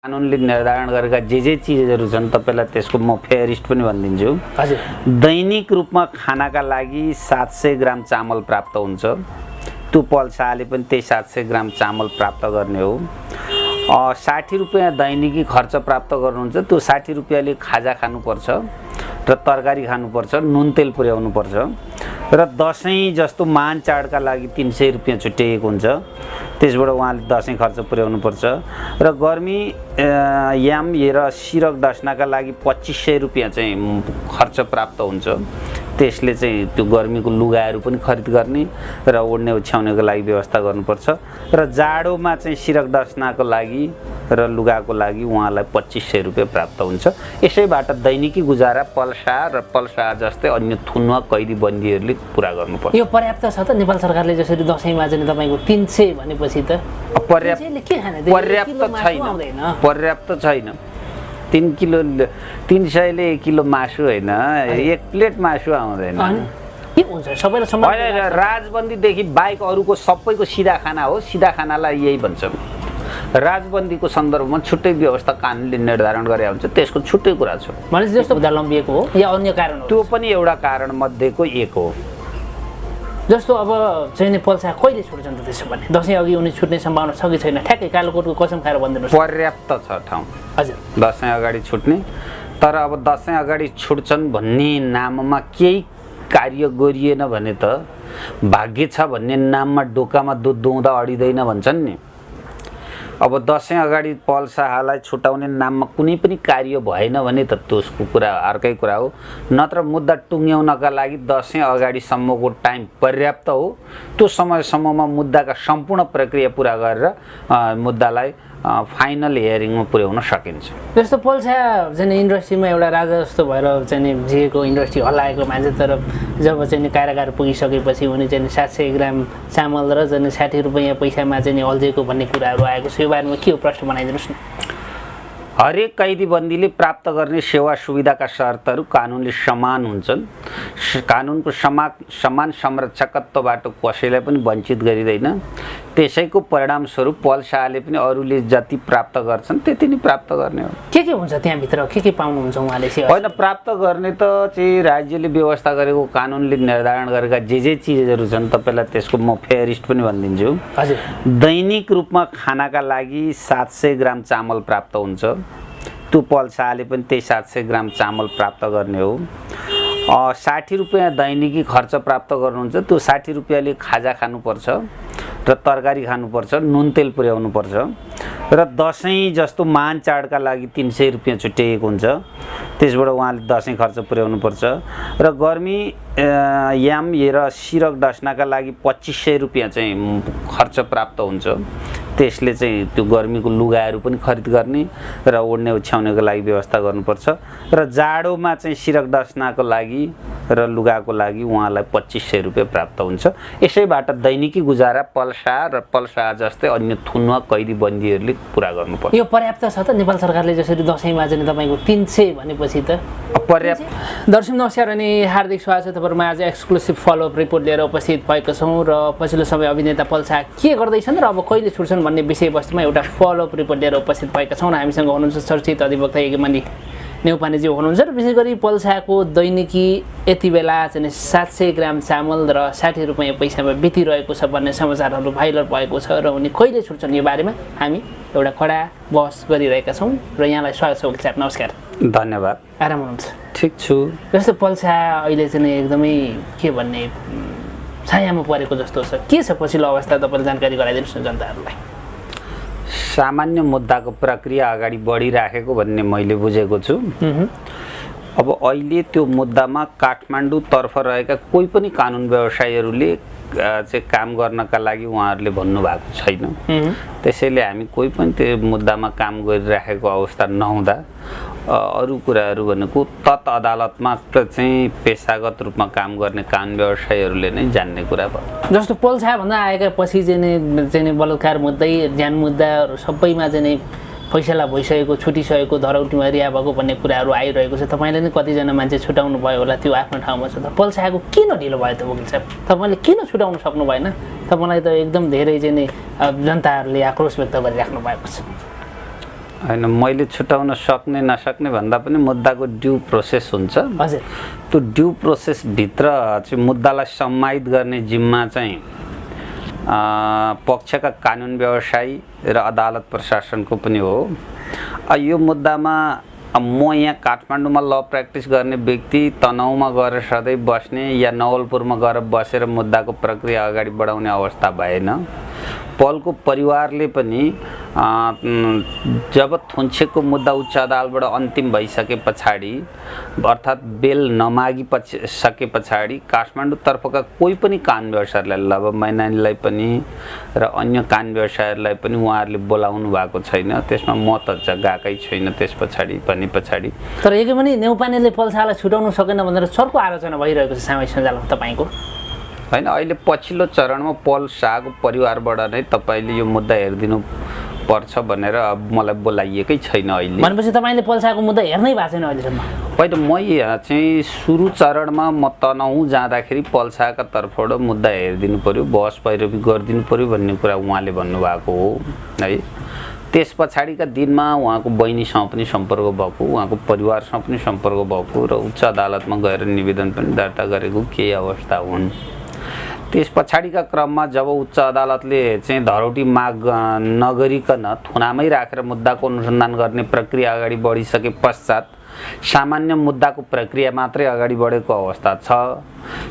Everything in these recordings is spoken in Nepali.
कानुनले निर्धारण गरेका जे चीजहरु छन् तपाईलाई त्यसको म फेयरिस्ट पनि भनिदिन्छु। हजुर। दैनिक रूपमा खानाका लागि 700 ग्राम चामल प्राप्त हुन्छ। त्यो पल्साले पनि त्यही 700 ग्राम चामल प्राप्त गर्ने हो। 60 रुपैयाँ दैनिकी खर्च प्राप्त गर्नुहुन्छ। त्यो 60 रुपैयाँले खाजा खानुपर्छ र तरकारी खानुपर्छ, नुन तेल पुर्याउनु पर्छ र दशैं जस्तो महान चाडका लागि 300 रुपैयाँ छुट्याइएको हुन्छ। त्यसबाट उहाँले दशैं खर्च पुर्याउनु पर्छ र गर्मी याम र सिरक डस्नाका लागि 2500 रुपैयाँ चाहिँ खर्च प्राप्त हुन्छ। त्यसले चाहिँ त्यो गर्मीको लुगाहरू पनि खरिद गर्ने र ओड्ने ओछ्याउनेको लागि व्यवस्था गर्नुपर्छ र जाडोमा चाहिँ सिरक डस्नाको लागि र लुगाको लागि उहाँलाई 2500 रुपैयाँ प्राप्त हुन्छ। यसैबाट दैनिकी गुजारा पल्सा र पल्सा जस्तै अन्य थुनुवा कैदी बन्दीहरूले पुरा गर्नुपर्छ। यो पर्याप्त छ त? नेपाल सरकारले जसरी दशैंमा चाहिँ तपाईको 300 भनेपछि त पर्याप्त छैन। 3 किलो 300 ले 1 किलो मासु हैन, 1 प्लेट मासु आउँदैन। के हुन्छ सबैले सम्मान हैन, राजबन्दीदेखि बाहेक अरूको सबैको सिधा खाना हो। सिधा खानालाई यही भन्छ। राजबन्दीको सन्दर्भमा छुट्टै व्यवस्था कानुनले निर्धारण गरे हुन्छ, त्यसको छुट्टै कुरा छ। मानिस जस्तो बुझा लम्बिएको हो या अन्य कारण हो? त्यो पनि एउटा कारण मध्येको एक हो। जस्तो अब चाहिँ पल्सा कहिले छुट्छन् त? त्यसो भने दशैं अघि उनी छुट्ने सम्भावना छ कि छैन? ठ्याक्कै कालोकोटको कसम खाएर भन्दिनुस्। पर्याप्त छ ठाउँ। हजुर। दशैं अगाडि छुट्ने, तर अब दशैं अगाडि छुट्छन् भन्ने नाममा केही कार्य गरिएन भने त भाग्य छ भन्ने नाममा डोकामा दुध दुहुँदा अडिदैन भन्छन् नि। अब दशैं अगाडि पल्सालाई छुटाउने नाममा कुनै पनि कार्य भएन भने त त्यसको कुरा अर्कै कुरा हो। नत्र मुद्दा टुङ्ग्याउनका लागि दशैं अगाडिसम्मको टाइम पर्याप्त हो। त्यो समयसम्ममा मुद्दाका सम्पूर्ण प्रक्रिया पुरा गरेर मुद्दालाई फाइनल हियरिङमा पुर्याउन सकिन्छ। जस्तो पल्सा चाहिँ इन्डस्ट्रीमा एउटा राजा जस्तो भएर चाहिँ जिएको इन्डस्ट्री हल्लाएको मान्छे, तर जब चाहिँ कारागार पुगिसकेपछि उनी चाहिँ 700 ग्राम चामल र चाहिँ 60 रुपैयाँ पैसामा चाहिँ अल्झेको भन्ने कुराहरू आएको छ। यो बारेमा के हो प्रश्न बनाइदिनुहोस् न। हरेक कैदी बन्दीले प्राप्त गर्ने सेवा सुविधाका शर्तहरू कानुनले समान हुन्छन्। कानुनको समान संरक्षकत्वबाट कसैलाई पनि वञ्चित गरिँदैन। त्यसैको परिणामस्वरूप पल्साले पनि अरूले जति प्राप्त गर्छन् त्यति नै प्राप्त गर्ने हो। के हुन्छ त्यहाँभित्र? के पाउनुहुन्छ उहाँले? होइन, प्राप्त गर्ने त चाहिँ राज्यले व्यवस्था गरेको कानुनले निर्धारण गरेका जे चीजहरु छन् तपाईलाई त्यसको म फेयरिस्ट पनि भनिदिन्छु। हजुर। दैनिक रूपमा खानाका लागि 700 ग्राम चामल प्राप्त हुन्छ। त्यो पल्साले पनि त्यही 700 ग्राम चामल प्राप्त गर्ने हो। 60 रुपैयाँ दैनिकी खर्च प्राप्त गर्नुहुन्छ। त्यो 60 रुपैयाँले खाजा खानुपर्छ र तरकारी खानुपर्छ, नुन तेल पुर्याउनु पर्छ र दशैं जस्तो महान चाडका लागि 300 रुपैयाँ छुट्याइएको हुन्छ। त्यसबाट उहाँले दशैं खर्च पुर्याउनु पर्छ र गर्मी याम र सिरक डस्नाका लागि 2500 रुपैयाँ चाहिँ खर्च प्राप्त हुन्छ। त्यसले चाहिँ त्यो गर्मीको लुगाहरू पनि खरिद गर्ने र ओड्ने ओछ्याउनेको लागि व्यवस्था गर्नुपर्छ र जाडोमा चाहिँ सिरक डस्नाको लागि र लुगाको लागि उहाँलाई 2500 रुपैयाँ प्राप्त हुन्छ। यसैबाट दैनिकी गुजारा पल्सा र पल्सा जस्तै अन्य थुनुवा कैदी बन्दीहरूले पुरा गर्नुपर्छ। यो पर्याप्त छ त? नेपाल सरकारले जसरी दशैंमा चाहिँ तपाईको 300 भनेपछि त पर्याप्त। दर्शक नमस्कार अनि हार्दिक स्वागत छ। तपाईहरुमा आज एक्सक्लुसिभ फलोअप रिपोर्ट लिएर उपस्थित भएका छौं र पछिल्लो समय अभिनेता पल्सा के गर्दैछन् र अब कहिले छुट्छन् भन्ने विषयवस्तुमा एउटा फलोअप रिपोर्ट लिएर उपस्थित भएका छौं। हामीसँग हुनुहुन्छ चर्चित अधिवक्ता यज्ञमणि नेउपानेजी हुनुहुन्छ र विशेष गरी पल्साको दैनिकी यति बेला चाहिँ 700 ग्राम चामल र 60 रुपैयाँ पैसामा बितिरहेको छ भन्ने समाचारहरू भाइरल भएको छ र उनी कहिले छुट्छन् यो बारेमा हामी एउटा कडा बहस गरिरहेका छौं र यहाँलाई स्वागत छ वकिल साहब। नमस्कार। धन्यवाद। आराम हुनुहुन्छ? ठीक छु। जस्तो पल्सा अहिले चाहिँ एकदमै के भन्ने छायामा परेको जस्तो छ, के छ पछिल्लो अवस्था तपाईले जानकारी गराइदिनुस् न जनताहरूलाई। सामान्य मुद्दाको प्रक्रिया अगाडि बढिराखेको भन्ने मैले बुझेको छु। अब अहिले त्यो मुद्दामा काठमाडौँतर्फ रहेका कोही पनि कानुन व्यवसायीहरूले चाहिँ काम गर्नका लागि उहाँहरूले भन्नुभएको छैन। त्यसैले हामी कोही पनि त्यो मुद्दामा काम गरिराखेको अवस्था नहुँदा अरू कुराहरू भनेको तत् अदालतमा चाहिँ पेशागत रूपमा काम गर्ने कानुन व्यवसायीहरूले नै जान्ने कुरा भयो। जस्तो पल्सा भन्दा आएका पछि चाहिँ बलात्कार मुद्दै ज्यान मुद्दाहरू सबैमा चाहिँ फैसला भइसकेको, छुटिसकेको, धरौटीमा रिहा भएको भन्ने कुराहरू आइरहेको छ। तपाईले नै कतिजना मान्छे छुटाउनु भयो होला, त्यो आफ्नो ठाउँमा छ। त पल्साको किन ढिलो भयो त वकिल साहब? तपाईले किन छुटाउन सक्नु भएन? तपाईलाई त एकदम धेरै चाहिँ जनताहरूले आक्रोश व्यक्त गरिराख्नु भएको छ। हैन मैले छुटाउन सक्ने नसक्ने भन्दा पनि मुद्दाको ड्यू प्रोसेस हुन्छ। हजुर। त्यो ड्यू प्रोसेस भित्र चाहिँ मुद्दालाई सम्मानित गर्ने जिम्मा चाहिँ पक्षका कानुन व्यवसायी र अदालत प्रशासनको पनि हो। यो मुद्दामा म यहाँ काठमाडौँमा ल प्र्याक्टिस गर्ने व्यक्ति तनहुँमा गएर सधैँ बस्ने या नवलपुरमा गएर बसेर मुद्दाको प्रक्रिया अगाडि बढाउने अवस्था भएन। पलको परिवारले पनि जब थुन्सेको मुद्दा उच्च अदालतबाट अन्तिम भइसके पछाडि अर्थात् बेल नमागी सके पछाडि काठमाडौँतर्फका कोही पनि कानुन व्यवसायीलाई लभ मैनानीलाई पनि र अन्य कानुन व्यवसायीहरूलाई पनि उहाँहरूले बोलाउनु भएको छैन। त्यसमा म त गएकै छैन त्यस पछाडि पनि पछाडि। तर एकै पनि नेउपानेले पल्सालाई छुटाउन सकेन भनेर चर्को आलोचना भइरहेको छ सामाजिक सञ्जालमा तपाईँको। हैन अहिले पछिल्लो चरणमा पल शाहको परिवारबाट नै तपाईले यो मुद्दा हेरिदिनु पर्छ भनेर मलाई बोलाइएकै छैन अहिले। भनेपछि तपाईले पल शाहको मुद्दा हेर्नै भएको छैन अहिलेसम्म? होइन म चाहिँ सुरु चरणमा म तनहुँ जाँदाखेरि पल शाहका तर्फबाट मुद्दा हेरिदिनु पर्यो, बहस पैरवी गरिदिनु पर्यो भन्ने कुरा उहाँले भन्नुभएको हो है। त्यस पछाडिका दिनमा उहाँको बहिनीसँग पनि सम्पर्क भएको, उहाँको परिवारसँग पनि सम्पर्क भएको र उच्च अदालतमा गएर निवेदन पनि दर्ता गरेको केही अवस्था हुन्। त्यस पछाडिका क्रममा जब उच्च अदालतले चाहिँ धरोटी माग नगरिकन थुनामै राखेर मुद्दाको अनुसन्धान गर्ने प्रक्रिया अगाडि बढिसके पश्चात सामान्य मुद्दाको प्रक्रिया मात्रै अगाडि बढेको अवस्था छ।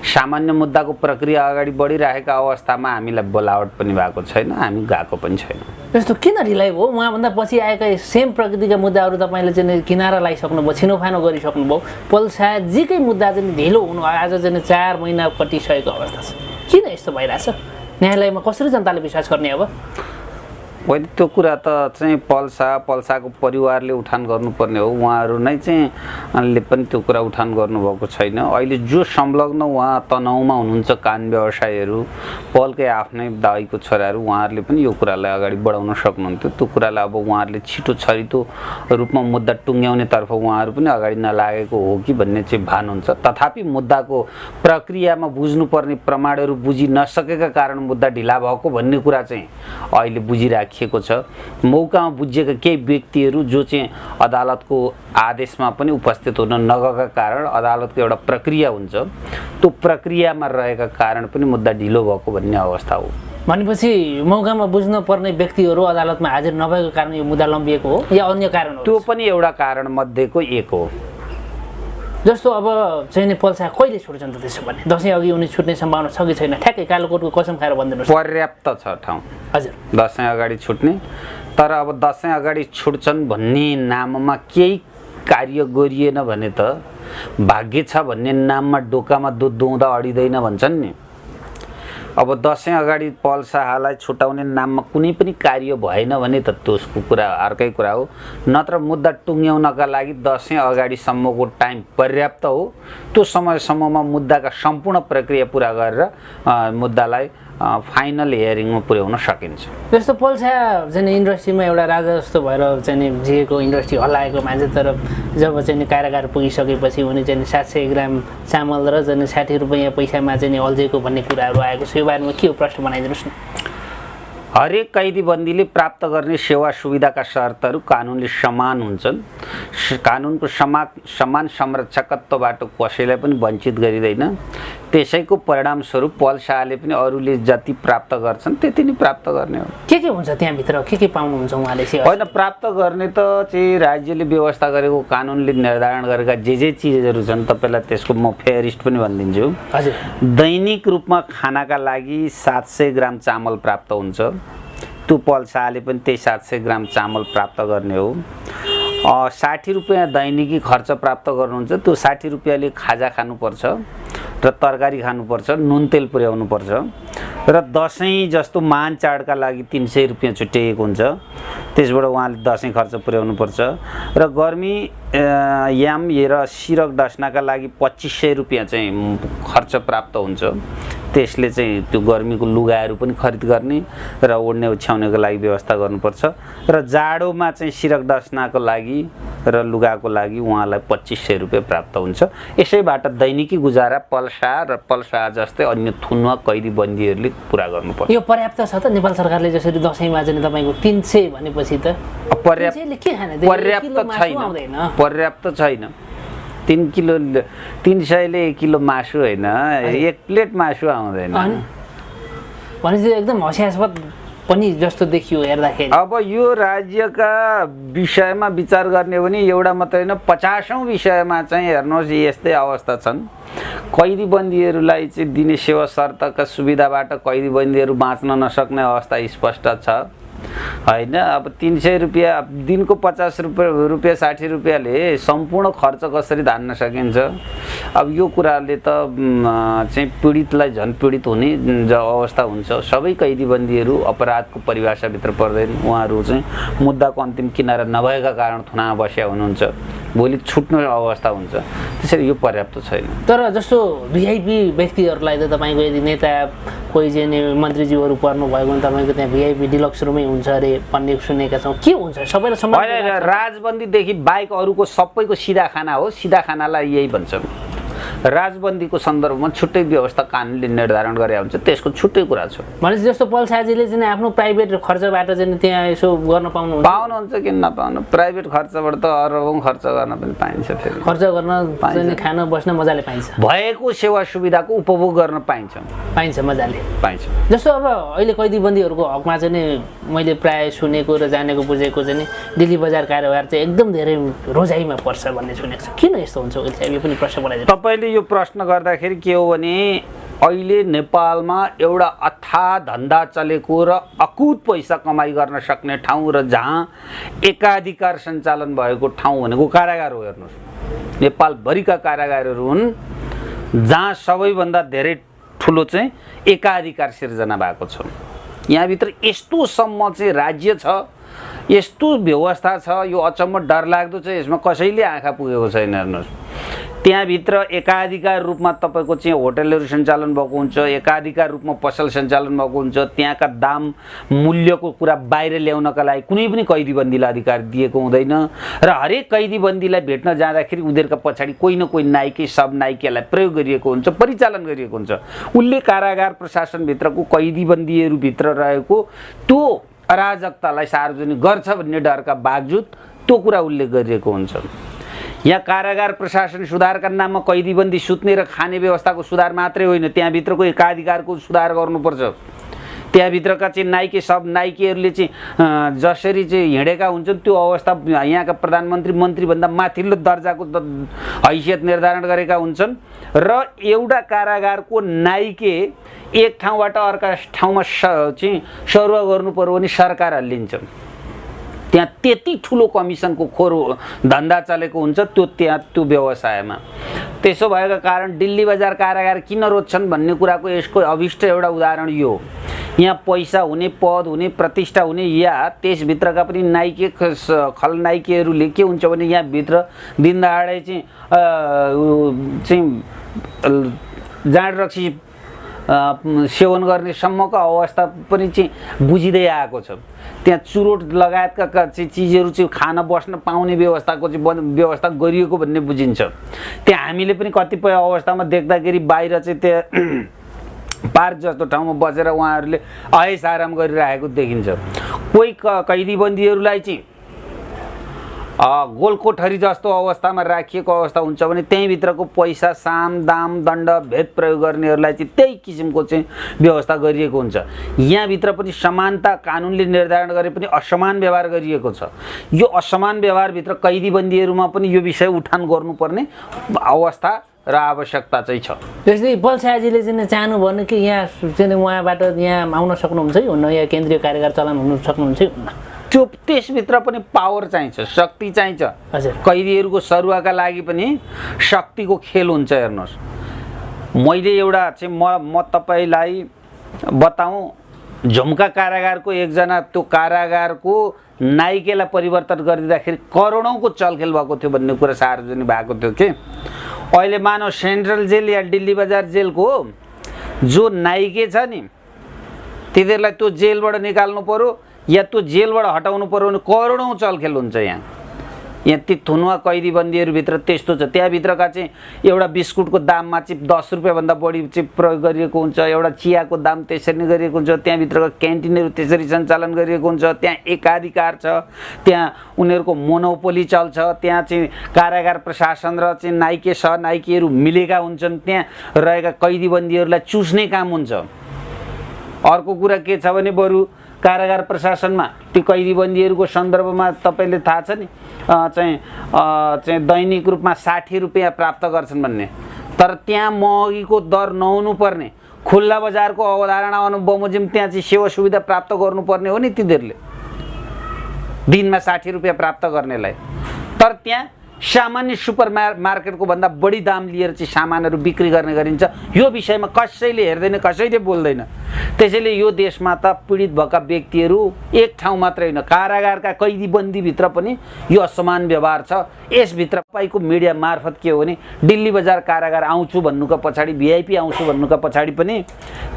सामान्य मुद्दाको प्रक्रिया अगाडि बढिरहेका अवस्थामा हामीलाई बोलावट पनि भएको छैन, हामी गएको पनि छैन। यस्तो किन ढिलाइ भयो? उहाँभन्दा पछि आएका सेम प्रकृतिका मुद्दाहरू तपाईँले चाहिँ किनारा लगाइसक्नुभयो, छिनोफानो गरिसक्नुभयो। पल शाहजीकै मुद्दा चाहिँ ढिलो हुनु आज चाहिँ 4 महिना कटिसकेको अवस्था छ। किन यस्तो भइरहेछ? न्यायालयमा कसरी जनताले विश्वास गर्ने अब? होइन त्यो कुरा त चाहिँ पल शाहको परिवारले उठान गर्नुपर्ने हो। उहाँहरू नै चाहिँ पनि त्यो कुरा उठान गर्नुभएको छैन। अहिले जो संलग्न उहाँ तनहुँमा हुनुहुन्छ कानुन व्यवसायीहरू, पलकै आफ्नै दाइको छोराहरू, उहाँहरूले पनि यो कुरालाई अगाडि बढाउन सक्नुहुन्थ्यो। त्यो कुरालाई अब उहाँहरूले छिटो छरितो रूपमा मुद्दा टुङ्ग्याउनेतर्फ उहाँहरू पनि अगाडि नलागेको हो कि भन्ने चाहिँ भान हुन्छ। तथापि मुद्दाको प्रक्रियामा बुझ्नुपर्ने प्रमाणहरू बुझि नसकेका कारण मुद्दा ढिला भएको भन्ने कुरा चाहिँ अहिले बुझिराखिएको छ। मौकामा बुझेका केही व्यक्तिहरू जो चाहिँ अदालतको आदेशमा पनि उपस्थित हुन नगएका कारण अदालतको एउटा प्रक्रिया हुन्छ, त्यो प्रक्रियामा रहेका कारण पनि मुद्दा ढिलो भएको भन्ने अवस्था हो। भनेपछि मौकामा बुझ्न पर्ने व्यक्तिहरू अदालतमा हाजिर नभएको कारण यो मुद्दा लम्बिएको हो या अन्य कारण हो? त्यो पनि एउटा कारण मध्येको एक हो। जस्तो अब चाहिँ पल शाह कहिले छुट्छन् त? त्यसो भने दसैँ अघि उनी छुट्ने सम्भावना छ कि छैन? ठ्याक्कै कालोकोटको कसम खाएर भनिदिनुहोस्। पर्याप्त छ ठाउँ। हजुर, दसैँ अगाडि छुट्ने। तर अब दसैँ अगाडि छुट्छन् भन्ने नाममा केही कार्य गरिएन भने त भाग्य छ भन्ने नाममा डोकामा दुध दुहुँदा अडिँदैन भन्छन् नि। अब दसैँ अगाडि पल शाहलाई छुटाउने नाममा कुनै पनि कार्य भएन भने त त्यसको कुरा अर्कै कुरा हो। नत्र मुद्दा टुङ्ग्याउनका लागि दसैँ अगाडिसम्मको टाइम पर्याप्त हो। त्यो समयसम्ममा मुद्दाका सम्पूर्ण प्रक्रिया पुरा गरेर मुद्दालाई फाइनल हियरिङमा पुर्याउन सकिन्छ। जस्तो पल शाह चाहिँ इन्डस्ट्रीमा एउटा राजा जस्तो भएर चाहिँ जिएको इन्डस्ट्री हल्लाएको मान्छे, तर जब चाहिँ कारागार पुगिसकेपछि उनी चाहिँ 700 ग्राम चामल र चाहिँ 60 रुपियाँ पैसामा चाहिँ अल्झेको भन्ने कुराहरू आएको छ। यो बारेमा के हो प्रश्न बनाइदिनुहोस् न। हरेक कैदीबन्दीले प्राप्त गर्ने सेवा सुविधाका शर्तहरू कानुनले समान हुन्छन्। कानुनको समान संरक्षकत्वबाट कसैलाई पनि वञ्चित गरिँदैन। त्यसैको परिणामस्वरूप पल शाहले पनि अरूले जति प्राप्त गर्छन् त्यति नै प्राप्त गर्ने हो। के हुन्छ त्यहाँभित्र? के पाउनुहुन्छ उहाँले? होइन, प्राप्त गर्ने त चाहिँ राज्यले व्यवस्था गरेको कानुनले निर्धारण गरेका जे चिजहरू छन् तपाईँलाई त्यसको म फेयरिस्ट पनि भनिदिन्छु। हजुर। दैनिक रूपमा खानाका लागि 700 ग्राम चामल प्राप्त हुन्छ। त्यो पल शाहले पनि त्यही 700 ग्राम चामल प्राप्त गर्ने हो। 60 रुपियाँ दैनिकी खर्च प्राप्त गर्नुहुन्छ। त्यो 60 रुपियाँले खाजा खानुपर्छ र तरकारी खानुपर्छ, नुन तेल पुर्याउनुपर्छ र दसैँ जस्तो महान चाडका लागि 300 रुपियाँ छुट्याइएको हुन्छ। त्यसबाट उहाँले दसैँ खर्च पुर्याउनुपर्छ र गर्मी याम र सिरक डस्नाका लागि 2500 रुपियाँ चाहिँ खर्च प्राप्त हुन्छ। त्यसले चाहिँ त्यो गर्मीको लुगाहरू पनि खरिद गर्ने र ओड्ने ओछ्याउनेको लागि व्यवस्था गर्नुपर्छ र जाडोमा चाहिँ सिरक डस्नाको लागि र लुगाको लागि उहाँलाई 2500 रुपियाँ प्राप्त हुन्छ। यसैबाट दैनिकी गुजारा पल्सा र पल्सा जस्तै अन्य थुनुवा कैदी बन्दीहरूले पुरा गर्नुपर्छ। यो पर्याप्त छ त? नेपाल सरकारले जसरी दसैँमा चाहिँ तपाईँको 300 भनेपछि त पर्याप्त छैन। 300 ले 1 किलो मासु होइन, 1 प्लेट मासु आउँदैन। भनेपछि एकदम हास्यास्पद पनि जस्तो देखियो हेर्दाखेरि। अब यो राज्यका विषयमा विचार गर्ने हो भने एउटा मात्रै होइन, 50औं विषयमा चाहिँ हेर्नुहोस् यस्तै अवस्था छन्। कैदी बन्दीहरूलाई चाहिँ दिने सेवा शर्तका सुविधाबाट कैदी बन्दीहरू बाँच्न नसक्ने अवस्था स्पष्ट छ होइन। अब 300 रुपियाँ दिनको 50 रुपियाँ 60 रुपियाँले सम्पूर्ण खर्च कसरी धान्न सकिन्छ? अब यो कुराले त चाहिँ पीडितलाई झन् पीडित हुने अवस्था हुन्छ। सबै कैदी बन्दीहरू अपराधको परिभाषाभित्र पर्दैन। उहाँहरू चाहिँ मुद्दाको अन्तिम किनारा नभएका कारण थुनामा बस्या हुनुहुन्छ, भोलि छुट्ने अवस्था हुन्छ। त्यसरी यो पर्याप्त छैन। तर जस्तो भिआइपी व्यक्तिहरूलाई त तपाईँको यदि नेता कोही चाहिँ मन्त्रीज्यूहरू पर्नु भएको भने तपाईँको त्यहाँ भिआइपी डिलक्स रुमै हुन्छ अरे भन्ने सुनेका छौँ। के हुन्छ? सबैलाई समान? राजबन्दीदेखि बाहेक अरूको सबैको सिधा खाना हो। सिधा खानालाई यही भन्छन्। राजबन्दीको सन्दर्भमा छुट्टै व्यवस्था कानुनले निर्धारण गरे हुन्छ, त्यसको छुट्टै कुरा छ। भनेपछि जस्तो पल्साजीले चाहिँ आफ्नो प्राइभेट खर्चबाट चाहिँ त्यहाँ यसो गर्न पाउनुहुन्छ कि नपाउनु? प्राइभेट खर्चबाट त अरबौं खर्च गर्न पनि पाइन्छ। फेरि खर्च गर्न चाहिँ खान बस्न मजाले पाइन्छ। भएको सेवा सुविधाको उपभोग गर्न पाइन्छ मजाले पाइन्छ। जस्तो अब अहिले कैदी बन्दीहरूको हकमा चाहिँ मैले प्राय सुनेको र जानेको बुझेको चाहिँ दिल्ली बजार कारोबार चाहिँ एकदम धेरै रोजाइमा पर्छ भन्ने सुनेको छ। किन यस्तो हुन्छ? यो पनि प्रश्न बनाइदिनु। तपाईँले यो प्रश्न गर्दाखेरि के हो भने अहिले नेपालमा एउटा अथाह धन्दा चलेको र अकुत पैसा कमाइ गर्न सक्ने ठाउँ र जहाँ एकाधिकार सञ्चालन भएको ठाउँ भनेको कारागार हो। हेर्नुहोस्, नेपालभरिका कारागारहरू हुन् जहाँ सबैभन्दा धेरै ठुलो चाहिँ एकाधिकार सिर्जना भएको छ। यहाँभित्र यस्तोसम्म चाहिँ राज्य छ, यस्तो व्यवस्था छ, यो अचम्म डरलाग्दो छ। यसमा कसैले आँखा पुगेको छैन। हेर्नुहोस्, त्यहाँभित्र एकाधिकार रूपमा तपाईँको चाहिँ होटलहरू सञ्चालन भएको हुन्छ, एकाधिकार रूपमा पसल सञ्चालन भएको हुन्छ। त्यहाँका दाम मूल्यको कुरा बाहिर ल्याउनका लागि कुनै पनि कैदी बन्दीलाई अधिकार दिएको हुँदैन र हरेक कैदी बन्दीलाई भेट्न जाँदाखेरि उनीहरूका पछाडि कोही न कोही नाइके सब नाइकेलाई प्रयोग गरिएको हुन्छ, परिचालन गरिएको हुन्छ। उसले कारागार प्रशासनभित्रको कैदी बन्दीहरूभित्र रहेको त्यो अराजकतालाई सार्वजनिक गर्छ भन्ने डरका बावजुद त्यो कुरा उल्लेख गरिएको हुन्छ। यहाँ कारागार प्रशासन सुधारका नाममा कैदीबन्दी सुत्ने र खाने व्यवस्थाको सुधार मात्रै होइन, त्यहाँभित्रको एकाधिकारको सुधार गर्नुपर्छ। त्यहाँभित्रका चाहिँ नाइके सब नाइकेहरूले चाहिँ जसरी चाहिँ हिँडेका हुन्छन् त्यो अवस्था यहाँका प्रधानमन्त्री मन्त्रीभन्दा माथिल्लो दर्जाको हैसियत निर्धारण गरेका हुन्छन् र एउटा कारागारको नाइके एक ठाउँबाट अर्का ठाउँमा चाहिँ सरुवा गर्नु पर्यो भने सरकार हल्लिन्छ। त्यहाँ त्यति ठुलो कमिसनको खोर धन्दा चलेको हुन्छ त्यो व्यवसायमा। त्यसो भएका कारण दिल्ली बजार कारागार किन रोज्छन् भन्ने कुराको यसको अभिष्ट एउटा उदाहरण यो। यहाँ पैसा हुने, पद हुने, प्रतिष्ठा हुने या त्यसभित्रका पनि नाइके खलनाइकेहरूले के हुन्छ भने यहाँभित्र दिनदहाडै चाहिँ जाँड रक्सी सेवन गर्ने सम्मको अवस्था पनि चाहिँ बुझिँदै आएको छ। त्यहाँ चुरोट लगायतका चिजहरू चाहिँ खान बस्न पाउने व्यवस्थाको चाहिँ व्यवस्था गरिएको भन्ने बुझिन्छ। त्यहाँ हामीले पनि कतिपय अवस्थामा देख्दाखेरि बाहिर चाहिँ त्यहाँ पार्क जस्तो ठाउँमा बसेर उहाँहरूले ऐस आराम गरिरहेको देखिन्छ। कोही कैदी बन्दीहरूलाई चाहिँ गोलकोठरी जस्तो अवस्थामा राखिएको अवस्था हुन्छ भने त्यहीँभित्रको पैसा साम दाम दण्ड भेद प्रयोग गर्नेहरूलाई चाहिँ त्यही किसिमको चाहिँ व्यवस्था गरिएको हुन्छ। यहाँभित्र पनि समानता कानुनले निर्धारण गरे पनि असमान व्यवहार गरिएको छ। यो असमान व्यवहारभित्र कैदी बन्दीहरूमा पनि यो विषय उठान गर्नुपर्ने अवस्था र आवश्यकता चाहिँ छ। जस्तै बलशाहजीले चाहिँ चाहनु भन्नु कि यहाँ चाहिँ उहाँबाट यहाँ आउन सक्नुहुन्छ कि हुन्न, यहाँ केन्द्रीय कारागार चलान हुन सक्नुहुन्छ कि हुन्न, त्यो त्यसभित्र पनि पावर चाहिन्छ, शक्ति चाहिन्छ। कैदीहरूको सरुवाका लागि पनि शक्तिको खेल हुन्छ। हेर्नुहोस्, मैले एउटा चाहिँ म तपाईँलाई बताउँ, झुम्का कारागारको एकजना त्यो कारागारको नाइकेलाई परिवर्तन गरिदिँदाखेरि करोडौँको चलखेल भएको थियो भन्ने कुरा सार्वजनिक भएको थियो कि अहिले मानव सेन्ट्रल जेल या दिल्ली बजार जेलको जो नाइके छ नि तिनीहरूलाई त्यो जेलबाट निकाल्नु पर्यो या त्यो जेलबाट हटाउनु पर्यो भने करोडौँ चलखेल हुन्छ यहाँ। यहाँ ती थुनुवा कैदीबन्दीहरूभित्र त्यस्तो छ। त्यहाँभित्रका चाहिँ एउटा बिस्कुटको दाममा चाहिँ 10 रुपियाँभन्दा बढी चाहिँ प्रयोग गरिएको हुन्छ, एउटा चियाको दाम त्यसरी नै गरिएको हुन्छ, त्यहाँभित्रका क्यान्टिनहरू त्यसरी सञ्चालन गरिएको हुन्छ, त्यहाँ एकाधिकार छ, त्यहाँ उनीहरूको मोनोपोली चल्छ, त्यहाँ चाहिँ कारागार प्रशासन र चाहिँ नाइके सहनाइकेहरू मिलेका हुन्छन्, त्यहाँ रहेका कैदीबन्दीहरूलाई चुस्ने काम हुन्छ। अर्को कुरा के छ भने बरु कारागार प्रशासनमा ती कैदीबन्दीहरूको सन्दर्भमा तपाईँले थाहा छ नि चाहिँ दैनिक रूपमा 60 रुपियाँ प्राप्त गर्छन् भन्ने, तर त्यहाँ महँगीको दर नहुनु पर्ने, खुल्ला बजारको अवधारणा बमोजिम त्यहाँ चाहिँ सेवा सुविधा प्राप्त गर्नुपर्ने हो नि तिनीहरूले दिनमा 60 रुपियाँ प्राप्त गर्नेलाई। तर त्यहाँ सामान्य सुपर मार्केटको भन्दा बढी दाम लिएर चाहिँ सामानहरू बिक्री गर्ने गरिन्छ। यो विषयमा कसैले हेर्दैन, कसैले बोल्दैन। त्यसैले यो देशमा त पीडित भएका व्यक्तिहरू एक ठाउँ मात्रै होइन, कारागारका कैदीबन्दीभित्र पनि यो असमान व्यवहार छ। यसभित्र तपाईँको मिडिया मार्फत के हो भने दिल्ली बजार कारागार आउँछु भन्नुका पछाडि, भिआइपी आउँछु भन्नुका पछाडि पनि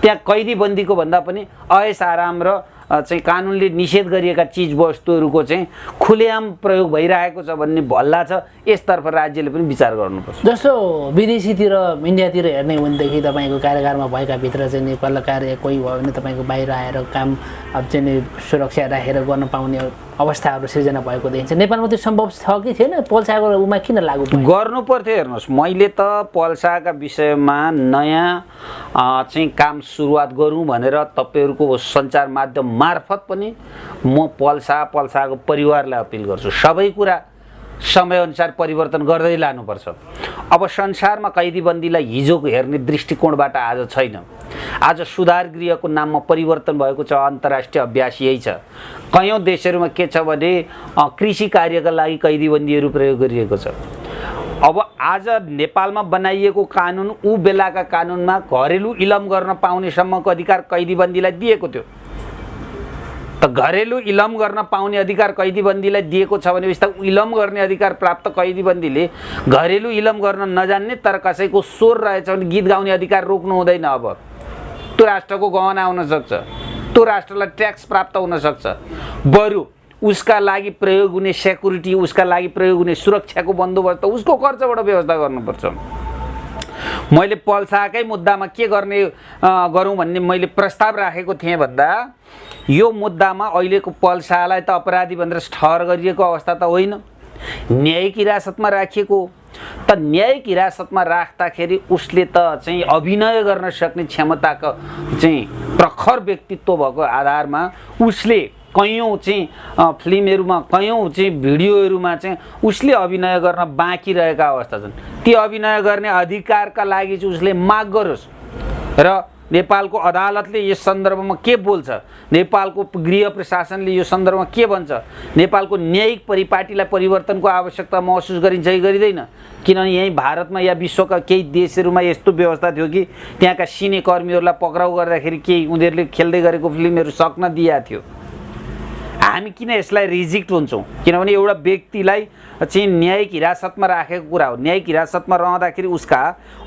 त्यहाँ कैदीबन्दीको भन्दा पनि ऐस आराम र चाहिँ कानुनले निषेध गरिएका चिजवस्तुहरूको चाहिँ खुलेआम प्रयोग भइरहेको छ भन्ने भल्ला छ। यसतर्फ राज्यले पनि विचार गर्नुपर्छ। जस्तो विदेशीतिर इन्डियातिर हेर्ने हो भनेदेखि तपाईँको कारागारमा भएका भित्र चाहिँ नेपालका कार्य कोही भयो भने तपाईँको बाहिर आएर काम अब चाहिँ सुरक्षा राखेर गर्न पाउने अवस्थाहरू सिर्जना भएको देखिन्छ। नेपालमा त्यो सम्भव छ कि थिएन? पल्साको उमा किन लागू गर्नु पर्थ्यो? हेर्नुहोस्, मैले त पल्साका विषयमा नयाँ चाहिँ काम सुरुवात गरौँ भनेर तपाईँहरूको सञ्चार माध्यम मार्फत पनि म पल्साको परिवारलाई अपिल गर्छु, सबै कुरा समयअनुसार परिवर्तन गर्दै लानुपर्छ। अब संसारमा कैदीबन्दीलाई हिजोको हेर्ने दृष्टिकोणबाट आज छैन। आज सुधार गृहको नाममा परिवर्तन भएको छ, अन्तर्राष्ट्रिय अभ्यास यही छ। कयौँ देशहरूमा के छ भने कृषि कार्यका लागि कैदीबन्दीहरू प्रयोग गरिएको छ। अब आज नेपालमा बनाइएको कानुन ऊ बेलाका कानुनमा घरेलु इलम गर्न पाउनेसम्मको अधिकार कैदीबन्दीलाई दिएको थियो। त घरेलु इलम गर्न पाउने अधिकार कैदीबन्दीलाई दिएको छ भने त इलम गर्ने अधिकार प्राप्त कैदीबन्दीले घरेलु इलम गर्न नजान्ने तर कसैको स्वर रहेछ भने गीत गाउने अधिकार रोक्नु हुँदैन। अब त्यो राष्ट्रको गहना हुन सक्छ, त्यो राष्ट्रलाई ट्याक्स प्राप्त हुन सक्छ, बरु उसका लागि प्रयोग हुने सेक्युरिटी, उसका लागि प्रयोग हुने सुरक्षाको बन्दोबस्त उसको खर्चबाट व्यवस्था गर्नुपर्छ। मैले पल्साकै मुद्दामा के गरौँ भन्ने मैले प्रस्ताव राखेको थिएँ भन्दा यो मुद्दामा अहिलेको पल्सालाई त अपराधी भनेर ठहर गरिएको अवस्था त होइन, न्यायिक हिरासतमा राखिएको। त न्यायिक हिरासतमा राख्दाखेरि उसले त चाहिँ अभिनय गर्न सक्ने क्षमताको चाहिँ प्रखर व्यक्तित्व भएको आधारमा उसले कयौँ चाहिँ फिल्महरूमा, कयौँ चाहिँ भिडियोहरूमा चाहिँ उसले अभिनय गर्न बाँकी रहेका अवस्था छन्। ती अभिनय गर्ने अधिकारका लागि चाहिँ उसले माग गरोस् र नेपालको अदालतले यस सन्दर्भमा के बोल्छ, नेपालको गृह प्रशासनले यो सन्दर्भमा के भन्छ, नेपालको न्यायिक परिपाटीलाई परिवर्तनको आवश्यकता महसुस गरिन्छ कि गरिँदैन? किनभने यहीँ भारतमा या विश्वका केही देशहरूमा यस्तो व्यवस्था थियो कि त्यहाँका सिने कर्मीहरूलाई पक्राउ गर्दाखेरि केही उनीहरूले खेल्दै गरेको फिल्महरू सक्न दिएको थियो। हामी किन यसलाई रिजेक्ट हुन्छौँ? किनभने एउटा व्यक्तिलाई चाहिँ न्यायिक हिरासतमा राखेको कुरा हो। न्यायिक हिरासतमा रहँदाखेरि उसका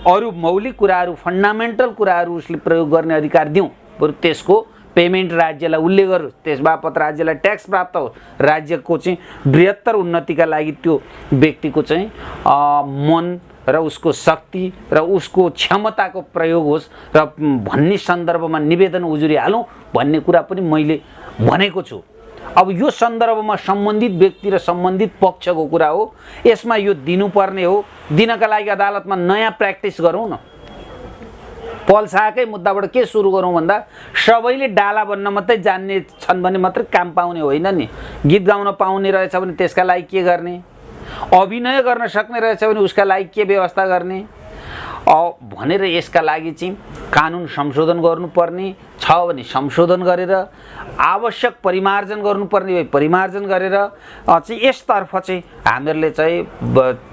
अरू मौलिक कुराहरू, फन्डामेन्टल कुराहरू उसले प्रयोग गर्ने अधिकार दिउँ, बरु त्यसको पेमेन्ट राज्यलाई उसले गरोस्, त्यस बापत राज्यलाई ट्याक्स प्राप्त होस्, राज्यको चाहिँ बृहत्तर उन्नतिका लागि त्यो व्यक्तिको चाहिँ मन र उसको शक्ति र उसको क्षमताको प्रयोग होस् र भन्ने सन्दर्भमा निवेदन उजुरी हालौँ भन्ने कुरा पनि मैले भनेको छु। अब यो सन्दर्भमा सम्बन्धित व्यक्ति र सम्बन्धित पक्षको कुरा हो, यसमा यो दिनुपर्ने हो। दिनका लागि अदालतमा नयाँ प्र्याक्टिस गरौँ न। पल्साकै मुद्दाबाट के सुरु गरौँ भन्दा सबैले डाला बन्न मात्रै जान्ने छन् भने मात्रै काम पाउने होइन नि। गीत गाउन पाउने रहेछ भने त्यसका लागि के गर्ने, अभिनय गर्न सक्ने रहेछ भने उसका लागि के व्यवस्था गर्ने भनेर यसका लागि चाहिँ कानुन संशोधन गर्नुपर्ने छ भने संशोधन गरेर, आवश्यक परिमार्जन गर्नुपर्ने परिमार्जन गरेर चाहिँ यसतर्फ चाहिँ हामीहरूले चाहिँ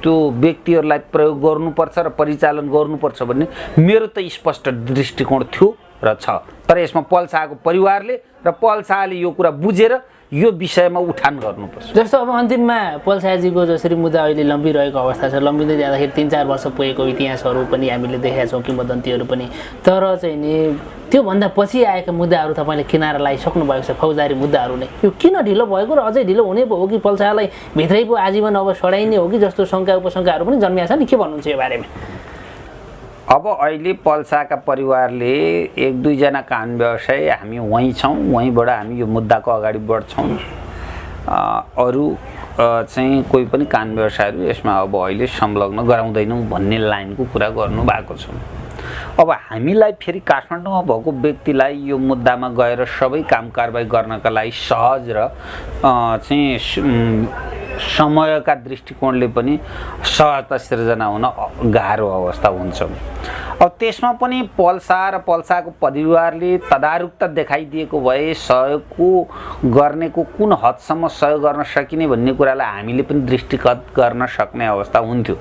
त्यो व्यक्तिहरूलाई प्रयोग गर्नुपर्छ र परिचालन गर्नुपर्छ भन्ने मेरो त स्पष्ट दृष्टिकोण थियो र छ। तर यसमा पल्साको परिवारले र पल्साले यो कुरा बुझेर यो विषयमा उठान गर्नुपर्छ। जस्तो अब अन्तिममा पल्साजीको जसरी मुद्दा अहिले लम्बिरहेको अवस्था छ, लम्बिँदै जाँदाखेरि 3-4 वर्ष पुगेको इतिहासहरू पनि हामीले देखेका छौँ, किंवदन्तीहरू पनि। तर चाहिँ नि त्योभन्दा पछि आएका मुद्दाहरू तपाईँले किनारा लगाइसक्नु भएको छ, फौजदारी मुद्दाहरू नै। यो किन ढिलो भएको र अझै ढिलो हुने पो हो कि पल्सालाई भित्रै पो आजीवन अब सडाइने हो कि जस्तो शङ्का उपशङ्काहरू पनि जन्मिया छ नि, के भन्नुहुन्छ यो बारेमा? अब अहिले पल्साका परिवारले 1-2 जना कानुन व्यवसायी हामी वहीँ छौँ, वहीँबाट हामी यो मुद्दाको अगाडि बढ्छौँ। अरू चाहिँ कोही पनि कानुन व्यवसायहरू यसमा अब अहिले संलग्न गराउँदैनौँ भन्ने लाइनको कुरा गर्नु भएको छ। अब हामीलाई फेरि काठमाडौँमा भएको व्यक्तिलाई यो मुद्दामा गएर सबै काम कारबाही गर्नका लागि सहज र चाहिँ समयका दृष्टिकोणले पनि सहजता सिर्जना हुन गाह्रो अवस्था हुन्छ। अब त्यसमा पनि पल्सा र पल्साको परिवारले तदारुकता देखाइदिएको भए सहयोगको गर्नेको कुन हदसम्म सहयोग गर्न सकिने भन्ने कुरालाई हामीले पनि दृष्टिगत गर्न सक्ने अवस्था हुन्थ्यो।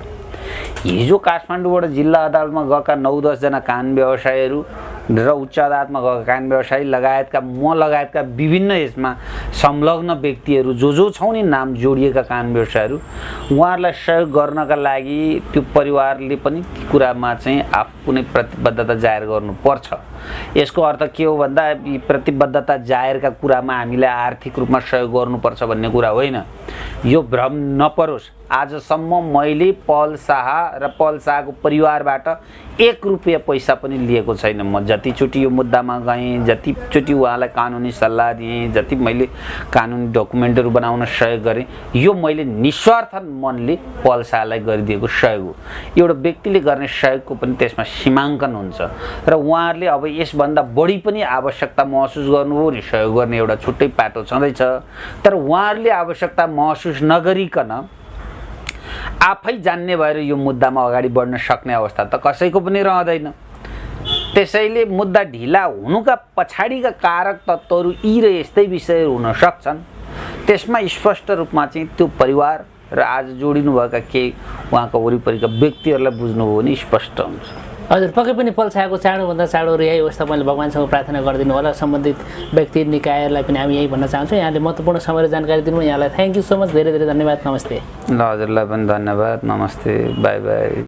हिजो काठमाडौँबाट जिल्ला अदालतमा गएका 9-10 जना कानुन व्यवसायीहरू र उच्च अदालतमा गएका कानुन व्यवसायी लगायतका म लगायतका विभिन्न यसमा संलग्न व्यक्तिहरू जो छौँ नि नाम जोडिएका कानुन व्यवसायीहरू, उहाँहरूलाई सहयोग गर्नका लागि त्यो परिवारले पनि ती कुरामा चाहिँ आफू कुनै प्रतिबद्धता जाहेर गर्नुपर्छ। यसको अर्थ के हो भन्दा यी प्रतिबद्धता जाहेरका कुरामा हामीलाई आर्थिक रूपमा सहयोग गर्नुपर्छ भन्ने कुरा होइन। यो भ्रम नपरोस्। आजसम्म मैले पल शाह र पल शाहको परिवारबाट 1 रुपियाँ पैसा पनि लिएको छैन। म जतिचोटि यो मुद्दामा गएँ, जतिचोटि उहाँलाई कानुनी सल्लाह दिएँ, जति मैले कानुनी डकुमेन्टहरू बनाउन सहयोग गरेँ, यो मैले निस्वार्थ मनले पल शाहलाई गरिदिएको सहयोग हो। एउटा व्यक्तिले गर्ने सहयोगको पनि त्यसमा सीमाङ्कन हुन्छ र उहाँहरूले अब यसभन्दा बढी पनि आवश्यकता महसुस गर्नुभयो भने सहयोग गर्ने एउटा छुट्टै पाटो छँदैछ। तर उहाँहरूले आवश्यकता महसुस नगरिकन आफै जान्ने भएर यो मुद्दामा अगाडि बढ्न सक्ने अवस्था त कसैको पनि रहँदैन। त्यसैले मुद्दा ढिला हुनुका पछाडिका कारक तत्त्वहरू यी र यस्तै विषयहरू हुन सक्छन्। त्यसमा स्पष्ट रूपमा चाहिँ त्यो परिवार र आज जोडिनुभएका केही उहाँका वरिपरिका व्यक्तिहरूलाई बुझ्नुभयो भने स्पष्ट हुन्छ। हजुर, पक्कै पनि पल्साको चाँडोभन्दा चाँडो रिहाई होस् तपाईँले भगवान्सँग प्रार्थना गरिदिनु होला। सम्बन्धित व्यक्ति निकायहरूलाई पनि हामी यही भन्न चाहन्छौँ। यहाँले महत्त्वपूर्ण समय र जानकारी दिनुभयो, यहाँलाई थ्याङ्क यू सो मच, धेरै धेरै धन्यवाद, नमस्ते। ल हजुरलाई पनि धन्यवाद, नमस्ते, बाई बाई।